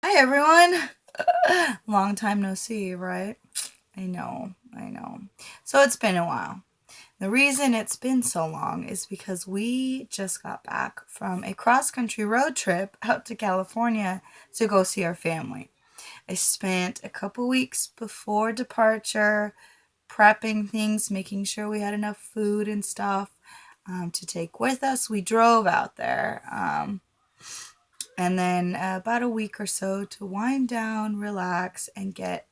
Hi everyone. Long time no see, right? I know. So it's been a while. The reason it's been so long is because we just got back from a cross country road trip out to California to go see our family. I spent a couple weeks before departure prepping things, making sure we had enough food and stuff to take with us. We drove out there. And then about a week or so to wind down, relax, and get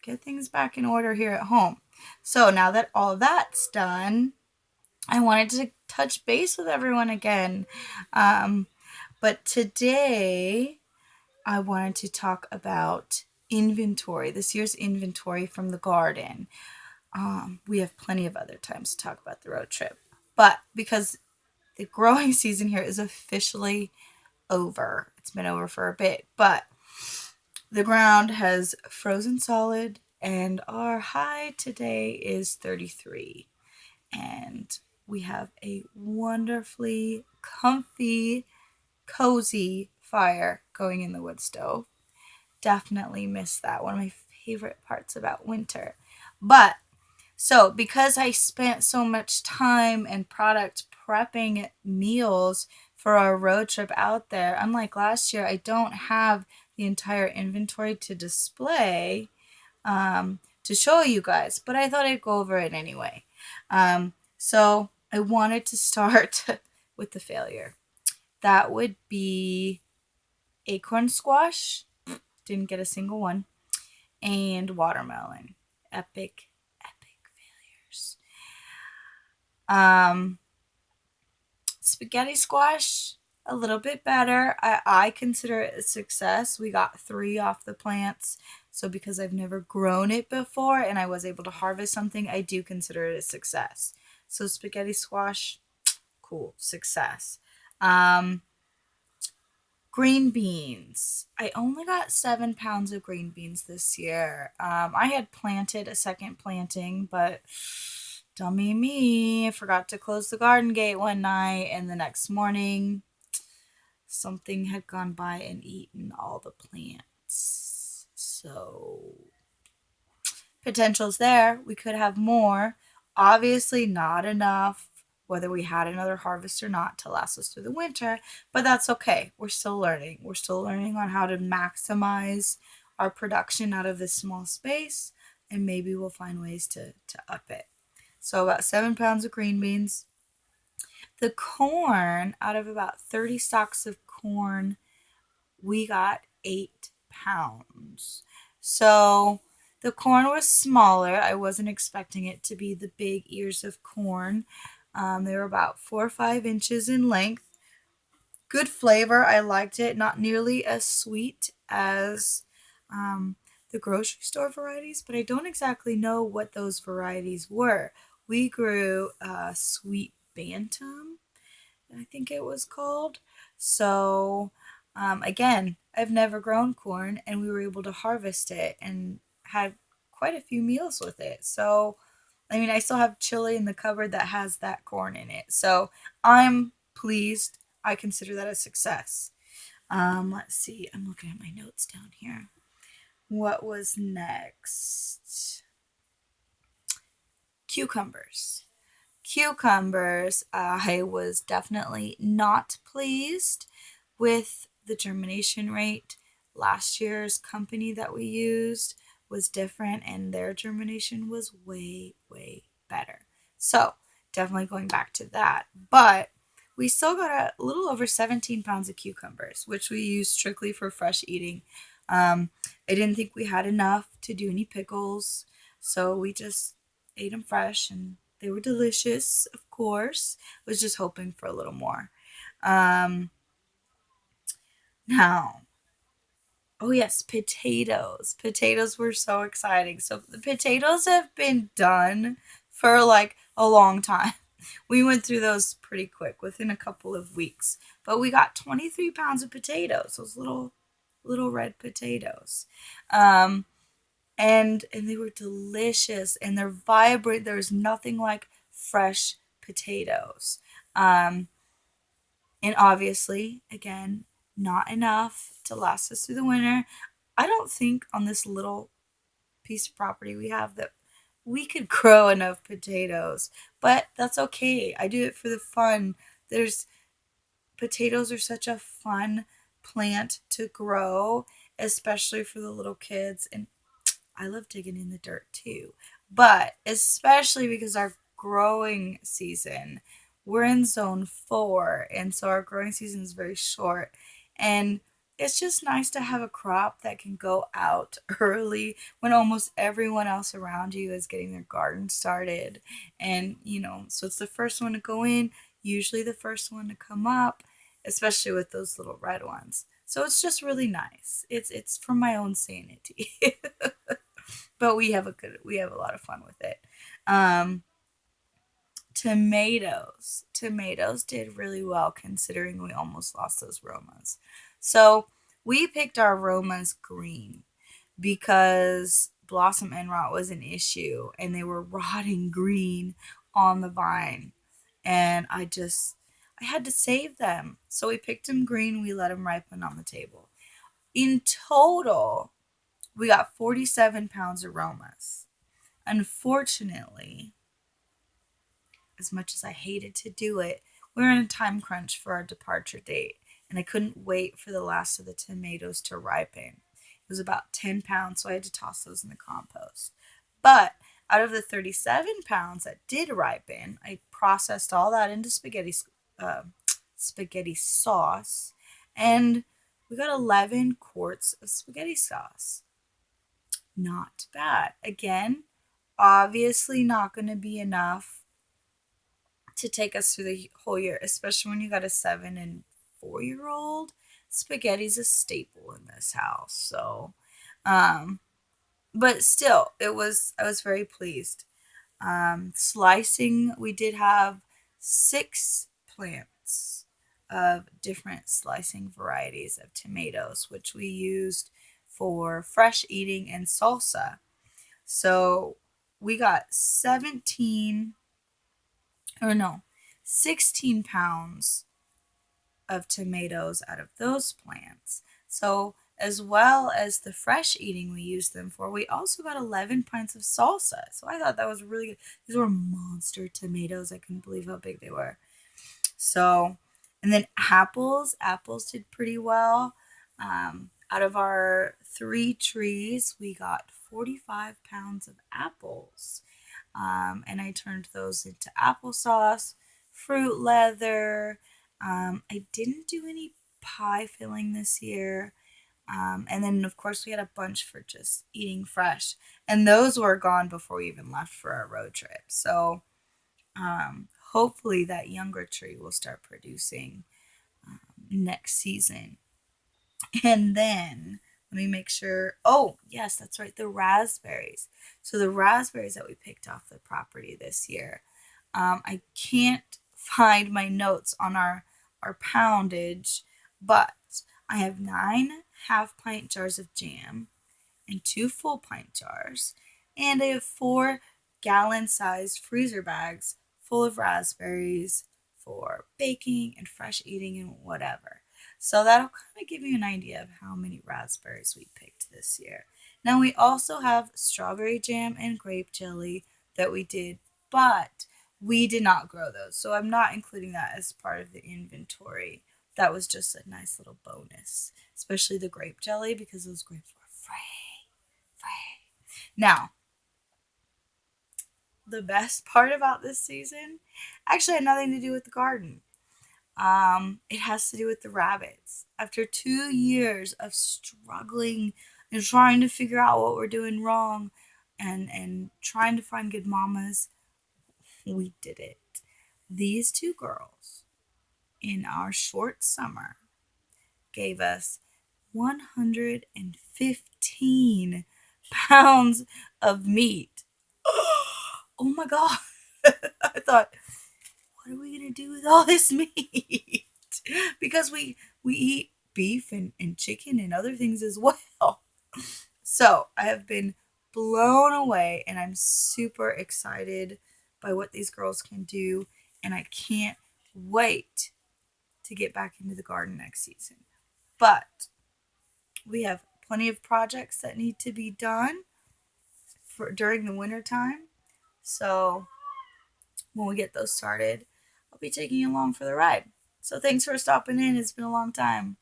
things back in order here at home. So now that all of that's done, I wanted to touch base with everyone again. Um, but today, I wanted to talk about inventory, this year's inventory from the garden. We have plenty of other times to talk about the road trip, but because the growing season here is officially over. It's been over for a bit, but the ground has frozen solid, and our high today is 33. And we have a wonderfully comfy, cozy fire going in the wood stove. Definitely miss that. One of my favorite parts about winter. But so, because I spent so much time and product prepping meals for our road trip out there, unlike last year, I don't have the entire inventory to display to show you guys, but I thought I'd go over it anyway. So, I wanted to start with the failure. That would be acorn squash, didn't get a single one, and watermelon. Epic, epic failures. Um, Spaghetti squash, a little bit better. I consider it a success. We got 3 off the plants. So because I've never grown it before and I was able to harvest something, I do consider it a success. So spaghetti squash, cool, success. Um, Green beans. I only got 7 pounds of green beans this year. I had planted a second planting, but dummy me, forgot to close the garden gate one night, and the next morning, something had gone by and eaten all the plants. So, potential's there. We could have more. Obviously, not enough, whether we had another harvest or not, to last us through the winter, but that's okay. We're still learning. We're still learning on how to maximize our production out of this small space, and maybe we'll find ways to up it. So, about 7 pounds of green beans. The corn, out of about 30 stalks of corn, we got 8 pounds. So the corn was smaller. I wasn't expecting it to be the big ears of corn. They were about 4 or 5 inches in length. Good flavor. I liked it. Not nearly as sweet as the grocery store varieties, but I don't exactly know what those varieties were. We grew sweet bantam, I think it was called. So, again, I've never grown corn, and we were able to harvest it and had quite a few meals with it. So, I mean, I still have chili in the cupboard that has that corn in it. So, I'm pleased. I consider that a success. Let's see. I'm looking at my notes down here. What was next? Cucumbers. I was definitely not pleased with the germination rate. Last year's company that we used was different, and their germination was way, way better. So, definitely going back to that. But we still got a little over 17 pounds of cucumbers, which we used strictly for fresh eating. I didn't think we had enough to do any pickles, so we just ate them fresh, and they were delicious, of course. Was just hoping for a little more. Um, Now, oh yes, potatoes. Potatoes were so exciting. So the potatoes have been done for like a long time. We went through those pretty quick within a couple of weeks. But we got 23 pounds of potatoes, those little red potatoes. Um, and they were delicious, and they're vibrant. There's nothing like fresh potatoes. Um, and obviously, again, not enough to last us through the winter. I don't think on this little piece of property we have that we could grow enough potatoes, but that's okay. I do it for the fun. There's Potatoes are such a fun plant to grow, especially for the little kids. And I love digging in the dirt too. But especially because our growing season, we're in zone 4. And so our growing season is very short. And it's just nice to have a crop that can go out early when almost everyone else around you is getting their garden started. And, so it's the first one to go in, usually the first one to come up, especially with those little red ones. So it's just really nice. It's for my own sanity. But we have a lot of fun with it. Um, tomatoes did really well considering we almost lost those Romas. So we picked our Romas green because blossom end rot was an issue and they were rotting green on the vine, and I had to save them. So we picked them green, we let them ripen on the table. In total, we got 47 pounds of Romas. Unfortunately, as much as I hated to do it, we were in a time crunch for our departure date, and I couldn't wait for the last of the tomatoes to ripen. It was about 10 pounds, so I had to toss those in the compost. But out of the 37 pounds that did ripen, I processed all that into uh, spaghetti sauce, and we got 11 quarts of spaghetti sauce. Not bad. Again, obviously not going to be enough to take us through the whole year, especially when you got a 7 and 4 year old. Spaghetti's a staple in this house. So, um, but still, I was very pleased. Slicing, we did have 6 plants of different slicing varieties of tomatoes, which we used for fresh eating and salsa. So we got 17, or no, 16 pounds of tomatoes out of those plants. So, as well as the fresh eating we used them for, we also got 11 pints of salsa. So, I thought that was really good. These were monster tomatoes. I couldn't believe how big they were. So, and then apples did pretty well. Out of our 3 trees, we got 45 pounds of apples. And I turned those into applesauce, fruit leather. I didn't do any pie filling this year. And then, of course, we had a bunch for just eating fresh. And those were gone before we even left for our road trip. So hopefully that younger tree will start producing next season. And then let me make sure. Oh, yes, that's right. The raspberries. So the raspberries that we picked off the property this year. I can't find my notes on our poundage, but I have 9 half-pint jars of jam and 2 full-pint jars, and I have 4 gallon-sized freezer bags full of raspberries for baking and fresh eating and whatever. So that'll kind of give you an idea of how many raspberries we picked this year. Now we also have strawberry jam and grape jelly that we did, but we did not grow those. So I'm not including that as part of the inventory. That was just a nice little bonus, especially the grape jelly because those grapes were free. Now, the best part about this season actually had nothing to do with the garden. It has to do with the rabbits. After 2 years of struggling and trying to figure out what we're doing wrong and trying to find good mamas, we did it. These 2 girls in our short summer gave us 115 pounds of meat. Oh my God. I thought, what are we going to do with all this meat? Because we eat beef and chicken and other things as well. So I have been blown away and I'm super excited by what these girls can do. And I can't wait to get back into the garden next season. But we have plenty of projects that need to be done during the winter time. So when we get those started, I'll be taking you along for the ride. So thanks for stopping in. It's been a long time.